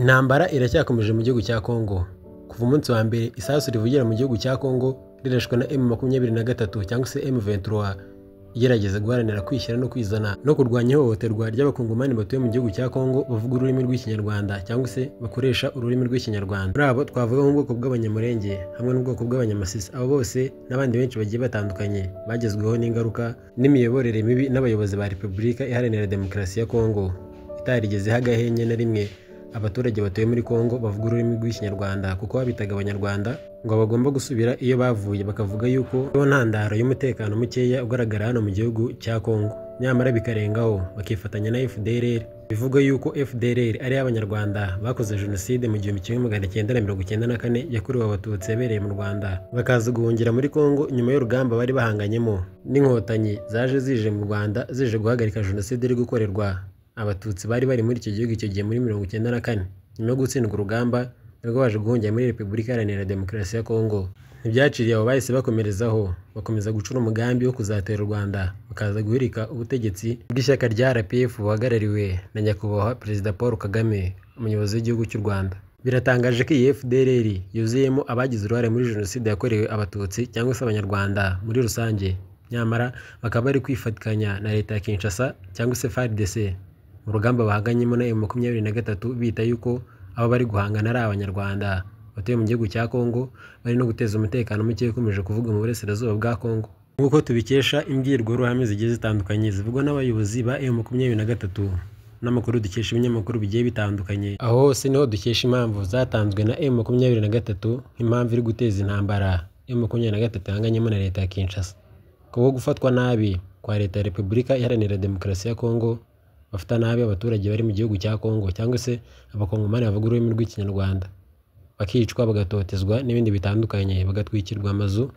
Intambara iracyakomeje mu gihugu cya Kongo. Kuva umunsi wa mbere isasu rivugira mu gihugu cya Kongo rirashwe na M23 cyangwa se M23 igerageza guharanira kwishyira no kwizana no kurwanya ihohoterwa ry'abakongomani batuye mu gihugu cya Kongo bavuga ururimi rw'ikinyarwanda cyangwa se bakoresha ururimi rw'ikinyarwanda. Muri abo twavuga mu bwoko bw'abanyamurenge hamwe n'ubwoko bw'abanyamasisi. Abo bose n'abandi benshi bagiye batandukanye bagezweho n'ingaruka n'imiyoborere mibi n'abayobozi ba Repubulika Iharanira Demokarasi ya Kongo itarigeze hagahenye na rimwe. Abaturage batuye muri Kongo bavuga ururimi rw'ikinyarwanda kuko babitaga abanyarwanda ngo bagomba gusubira iyo bavuye, bakavuga yuko iyo ntandaro y'umutekano mukeya ugaragara hano mu gihugu cya Kongo, nyamara bikarengaho bakifatanya na FDLR. Bivuga yuko FDLR ari abanyarwanda bakoze jenoside mu 1994 yakorewe abatutsi yabereye mu Rwanda, bakaza guhungira muri Kongo nyuma y'urugamba bari bahanganyemo n'inkotanyi zaje zije mu Rwanda zije guhagarika jenoside iri gukorerwa abatutsi bari bari muri icyo gihugu icyo gihe muri 1994. Nyuma yo gutsindwa urugamba nibwo baje guhungira muri Repubulika Iharanira Demokarasi ya Kongo. Ntibyaciriye abo bahise bakomerezaho, bakomeza gucura umugambi wo kuzatera u Rwanda, bakaza guhirika ubutegetsi bw'ishyaka rya RPF buhagarariwe na nyakubahwa Perezida Paul Kagame, umuyobozi w'igihugu cy'u Rwanda. Biratangaje ko iyi FDLR yuzuyemo abagize uruhare muri jenoside yakorewe abatutsi cyangwa se abanyarwanda muri rusange, nyamara bakaba bari kwifatikanya na leta ya Kinshasa cyangwa se FARDC mu rugamba bahanganyemo na M23 bita yuko abo bari guhangana ari abanyarwanda batuye mu gihugu cya Kongo, bari no guteza umutekano muke ukomeje kuvuga mu burasirazuba bwa Kongo. Nk'uko tubikesha imbwirwaruhame zigiye zitandukanye zivugwa n'abayobozi ba M23 n'amakuru dukesha ibinyamakuru bigiye bitandukanye, aho hose niho dukesha impamvu zatanzwe na M23 nk'impamvu iri guteza intambara M23 ihanganyemo na leta ya Kinshasa, kuko gufatwa nabi kwa leta ya Repubulika Iharanira Demokarasi ya Kongo, bafata nabi abaturage bari mu gihugu cya Kongo cyangwa se abakongomani bavuga ururimi rw'ikinyarwanda, bakicwa bagatotezwa n'ibindi bitandukanye, bagatwikirwa amazu,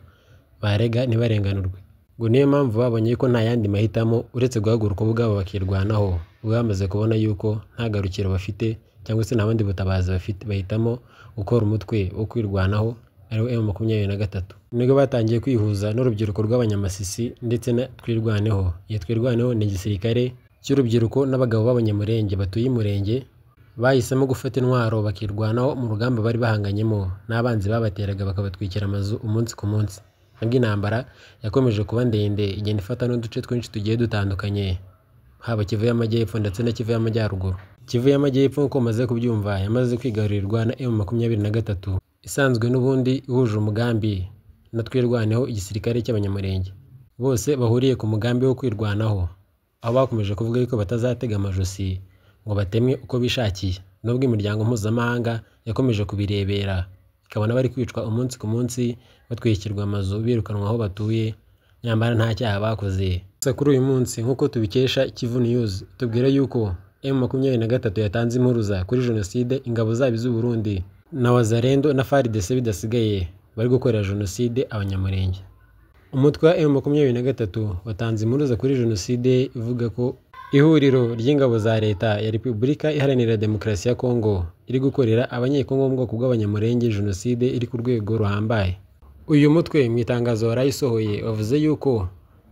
barega ntibarenganurwe. Ngo niyo mpamvu babonye ko nta yandi mahitamo uretse guhaguruka ubwabo bakirwanaho, bamaze kubona yuko nta garukiro bafite cyangwa se nta bandi butabazi bafite, bahitamo gukora umutwe wo kwirwanaho ariwo M23. Nibwo batangiye kwihuza n'urubyiruko rw'abanyamasisi ndetse na Twirwaneho. Iyo Twirwaneho ni igisirikare cy'urubyiruko n'abagabo b'abanyamurenge batuye umurenge, bahisemo gufata intwaro bakirwanaho mu rugamba bari bahanganyemo n'abanzi babateraga bakabatwikira amazu umunsi ku munsi. Nabwo intambara yakomeje kuba ndende, igenda ifata n'uduce twinshi tugiye dutandukanye, haba Kivu y'Amajyepfo ndetse na Kivu y'Amajyaruguru. Kivu y'Amajyepfo nk'uko maze kubyumva yamaze kwigarurirwa na M23 isanzwe n'ubundi ihuje umugambi na Twirwaneho, igisirikare cy'abanyamurenge. Bose bahuriye ku mugambi wo kwirwanaho, aho bakomeje kuvuga yuko batazatega amajosi ngo batemwe uko bishakiye, nubwo imiryango mpuzamahanga yakomeje kubirebera ikabona bari kwicwa umunsi ku munsi, batwikirwa amazu, birukanwa aho batuye, nyamara nta cyaha bakoze. Gusa kuri uyu munsi nk'uko tubikesha Kivu News tubwira yuko M23 yatanze impuruza kuri jenoside ingabo zabo z'u Burundi na Wazalendo na FARDC bidasigaye bari gukorera jenoside abanyamurenge. Umutwe wa M23 watanze impuruza kuri jenoside ivuga ko ihuriro ry'ingabo za leta ya Repubulika Iharanira Demokarasi ya Kongo iri gukorera abanyekongo mu bwoko bw'abanyamurenge jenoside iri ku rwego ruhambaye. Uyu mutwe mu itangazo warayisohoye wavuze yuko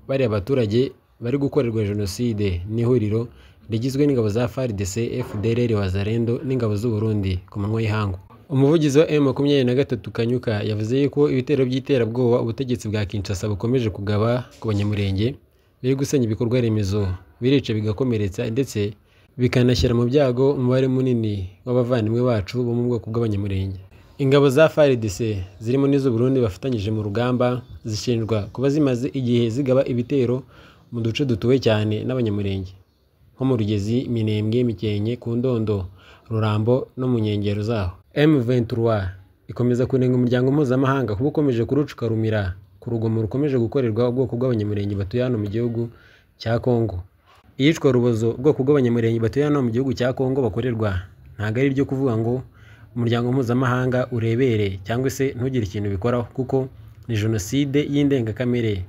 bari abaturage bari gukorerwa jenoside n'ihuriro rigizwe n'ingabo za FARDC, FDLR, Wazalendo n'ingabo z'u Burundi ku manywa y'ihangu. Umuvugizi wa M23 Kanyuka yavuze yuko ibitero by'iterabwoba ubutegetsi bwa Kinshasa bukomeje kugaba ku banyamurenge biri gusenya ibikorwa remezo, birica bigakomeretsa ndetse bikanashyira mu byago umubare munini w'abavandimwe bacu bo mu bwoko bw'abanyamurenge. Ingabo za FARDC zirimo n'iz'u Burundi bafatanyije mu rugamba zishinjwa kuba zimaze igihe zigaba ibitero mu duce dutuwe cyane n'abanyamurenge nko mu Rugezi, Minembwe, Mikenke, ku Ndondo, Rurambo no mu nkengero zaho. M23 ikomeza kunenga umuryango mpuzamahanga kuba ukomeje kurucuka rumira ku rugomo rukomeje gukorerwa ubwoko bw'abanyamurenge batuye hano mu gihugu cya Kongo. Iyicwa rubozo ubwoko bw'abanyamurenge batuye hano mu gihugu cya Kongo bakorerwa ntabwo ari ryo kuvuga ngo umuryango mpuzamahanga urebere cyangwa se ntugire ikintu bikoraho, kuko ni jenoside y'indengakamere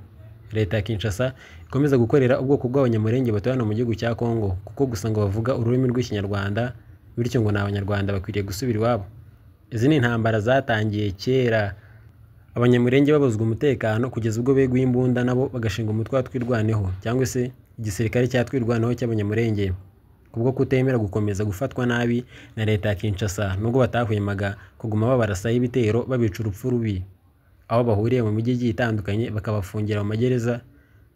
leta ya Kinshasa ikomeza gukorera ubwoko bw'abanyamurenge batuye hano mu gihugu cya Kongo, kuko gusa ngo bavuga ururimi rw'ikinyarwanda bityo ngo ni abanyarwanda bakwiriye gusubira iwabo. Izi ni intambara zatangiye kera, abanyamurenge babuzwa umutekano kugeza ubwo beguye imbunda nabo bagashinga umutwe wa Twirwaneho cyangwa se igisirikare cya Twirwaneho cy'abanyamurenge kubwo kutemera gukomeza gufatwa nabi na leta ya Kinshasa nubwo batahwemaga kuguma babarasaho ibitero babica urupfu rubi aho bahuriye mu mijyi igiye itandukanye bakabafungira mu magereza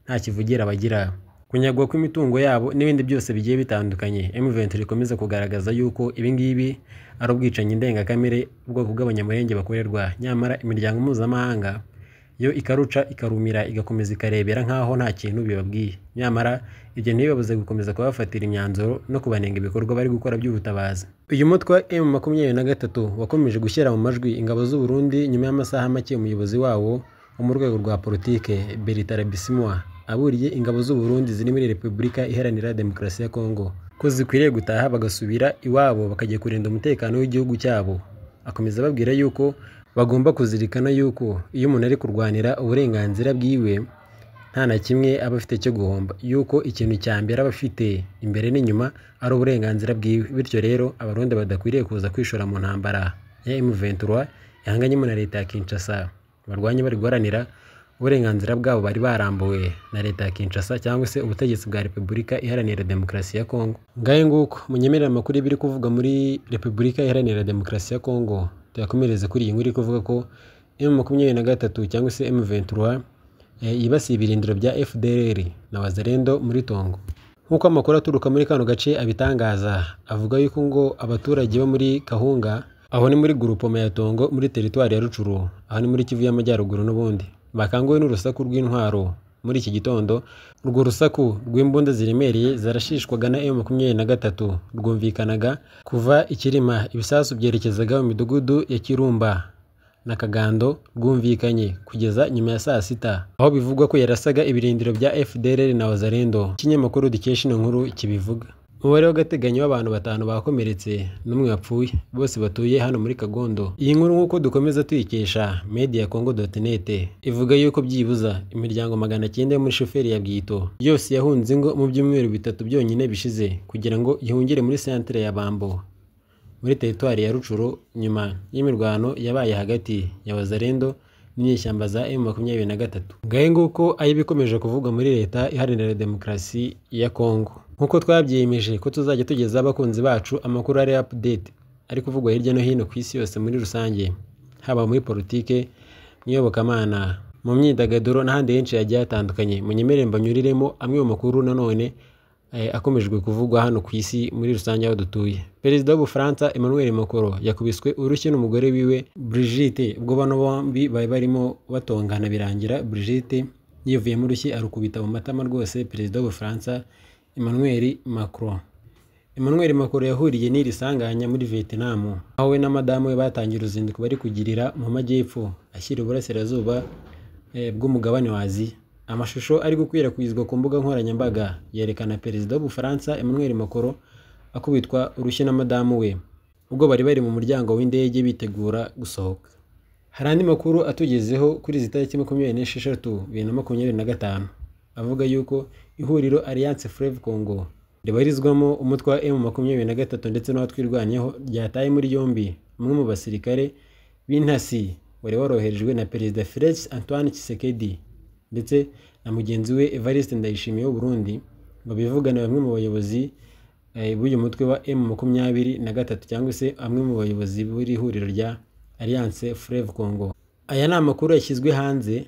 nta kivugira bagira. Kunyagwa kw'imitungo yabo n'ibindi byose bigiye bitandukanye, M23 ikomeza kugaragaza yuko ibingibi ari ubwicanyi ndengakamere ubwoko bw'abanyamurenge bakorerwa, nyamara imiryango mpuzamahanga yo ikaruca ikarumira igakomeza ikarebera nkaho nta kintu bibabwiye, nyamara ibyo ntibibabuze gukomeza kubafatira imyanzuro no kubanenga ibikorwa bari gukora by'ubutabazi. Uyu mutwe wa M23 wakomeje gushyira mu majwi ingabo z'u Burundi nyuma y'amasaha make umuyobozi wawo wo mu rwego rwa politike Bertrand Bisimwa aburiye ingabo z'u Burundi ziri muri Repubulika Iharanira Demokarasi ya Kongo ko zikwiriye gutaha bagasubira iwabo bakajya kurinda umutekano w'igihugu cyabo. Akomeza babwira yuko bagomba kuzirikana yuko iyo umuntu ari kurwanira uburenganzira bwiwe nta na kimwe aba afite cyo guhomba, yuko ikintu cya mbere aba afite imbere n'inyuma ari uburenganzira bwiwe. Bityo rero abarundi badakwiriye kuza kwishora mu ntambara ya M23 yahanganyemo na leta ya Kinshasa, barwanye bari guharanira uburenganzira bwabo bari barambuwe na leta ya Kinshasa cyangwa se ubutegetsi bwa Repubulika Iharanira Demokarasi ya Kongo. Ngaye nguko munyemerera amakuru y'ibiri kuvuga muri Repubulika Iharanira Demokarasi ya Kongo, tuyakomereze kuri iyi nkuru iri kuvuga ko M23 cyangwa se M23 yibasiye ibirindiro bya FDLR na Wazalendo muri Tongo. Nk'uko amakuru aturuka muri kano gace abitangaza, avuga yuko ngo abaturage bo muri Kahunga, aho ni muri groupement ya Tongo muri teritwari ya Rucuru, aho ni muri Kivu y'Amajyaruguru n'ubundi, bakanguwe n'urusaku rw'intwaro muri iki gitondo. Urwo rusaku rw'imbunda ziremereye zarashishwaga na M23 rwumvikanaga kuva Ikirima, ibisasu byerekezaga mu midugudu ya Kirumba na Kagando rwumvikanye kugeza nyuma ya saa sita, aho bivugwa ko yarasaga ibirindiro bya FDLR na Wazalendo. Ikinyamakuru dukesha ino nkuru kibivuga. Umubare w'agateganyo w'abantu 5 bakomeretse n'umwe wapfuye, bose batuye hano muri Kagondo. Iyi nkuru nk'uko dukomeza tuyikesha mediacongo.net ivuga yuko byibuza imiryango 900 muri shoferi ya Bwito yose yahunze ingo mu byumweru 3 byonyine bishize kugira ngo ihungire muri centre ya Bambo muri teritwari ya Rucuru nyuma y'imirwano yabaye hagati ya Wazalendo n'inyeshyamba za M23. Ngaye nguko ayibikomeje kuvugwa muri leta Iharanira Demokarasi ya Kongo. Nkuko twabyiyemeje ko tuzajya tugeza abakunzi bacu amakuru ari update ari kuvugwa hirya no hino ku isi yose muri rusange, haba muri politike, mwiyobokamana, mu myidagaduro n'ahandi henshi yagiye hatandukanye. Munyemerere mbanyuriremo amwe mu makuru nanone akomejwe kuvugwa hano ku isi muri rusange aho dutuye. Perezida w'Ubufaransa Emmanuel Macron yakubiswe urushyi n'umugore wiwe Brigitte, ubwo bano bombi bari barimo batongana birangira Brigitte yivuye mu rushyi arukubita mu matama rwose Perezida w'Ubufaransa Emmanuel Macron. Emmanuel Macron yahuriye n'iri sanganya muri Vietnam, aho we na madamu we batangira uruzinduko bari kugirira mu majyepfo ashyira uburasirazuba bw'umugabane wa Aziya. Amashusho ari gukwirakwizwa ku mbuga nkoranyambaga yerekana Perezida w'Ubufaransa Emmanuel Macron akubitwa urushyi na madamu we ubwo bari bari mu muryango w'indege bitegura gusohoka. Hari andi makuru atugezeho kuri izi tariki 26 2025 avuga yuko ihuriro Alliance Fleuve Congo ribarizwamo umutwe wa M23 ndetse n'abatwirwanyeho ryataye muri yombi umwe mu basirikare b'intasi wari waroherejwe na Perezida Félix Antoine Tshisekedi ndetse na mugenzi we Evariste Ndayishimiye w'u Burundi. Babivugana bamwe mu bayobozi b'uyu mutwe wa M23 cyangwa se amwe mu bayobozi b'iri huriro rya Alliance Fleuve Congo. Aya ni amakuru yashyizwe hanze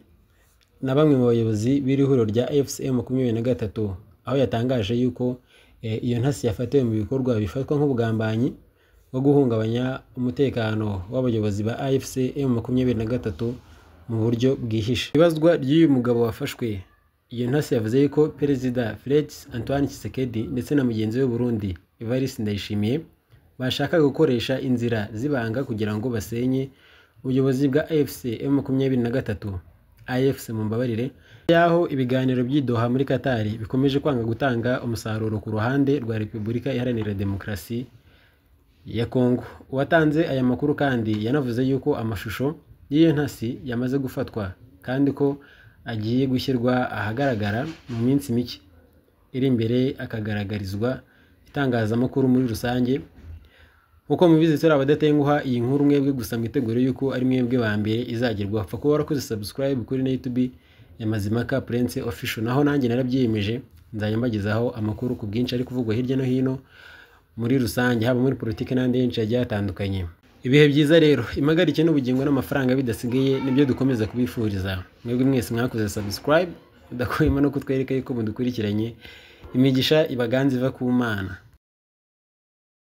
na bamwe mu bayobozi b'iri huriro rya M23, aho yatangaje yuko iyo ntasi yafatiwe mu bikorwa bifatwa nk'ubugambanyi bwo guhungabanya umutekano w'abayobozi ba AFC M23 mu buryo bwihishe. Ibazwa ry'uyu mugabo wafashwe, iyo ntasi yavuze yuko Perezida Félix Antoine Tshisekedi ndetse na mugenzi we Burundi Evariste Ndayishimiye bashaka gukoresha inzira zibanga kugira ngo basenye ubuyobozi bwa AFC M23. AFC mu mbabarire yaho ibiganiro by'idoha muri Qatar bikomeje kwanga gutanga umusaruro ku ruhande rwa Repubulika Iharanira Demokarasi ya Kongo. Uwatanze aya makuru kandi yanavuze yuko amashusho y'iyo ntasi yamaze gufatwa kandi ko agiye gushyirwa ahagaragara mu minsi mike iri imbere akagaragarizwa itangazamakuru muri rusange. Uko mubizi turi abadatenguha iyi nkuru mwebwe gusa mwitegure yuko ari mwebwe ba mbere izagerwa. Apfa kuba warakoze subscribe kuri YouTube ya Mazimaka Prince Official, naho nanjye narabyiyemeje nzajya mbagezaho amakuru ku bwinshi ari kuvugwa hirya no hino muri rusange, haba muri politiki n'andi henshi yagiye hatandukanye. Ibihe byiza rero, impagarike n'ubugingo n'amafaranga bidasigaye nibyo dukomeza kubifuriza. Mwebwe mwese mwakoze subscribe, udakuyemo no kutwereka yuko mudukurikiranye. Imigisha ibaganze iva ku Mana.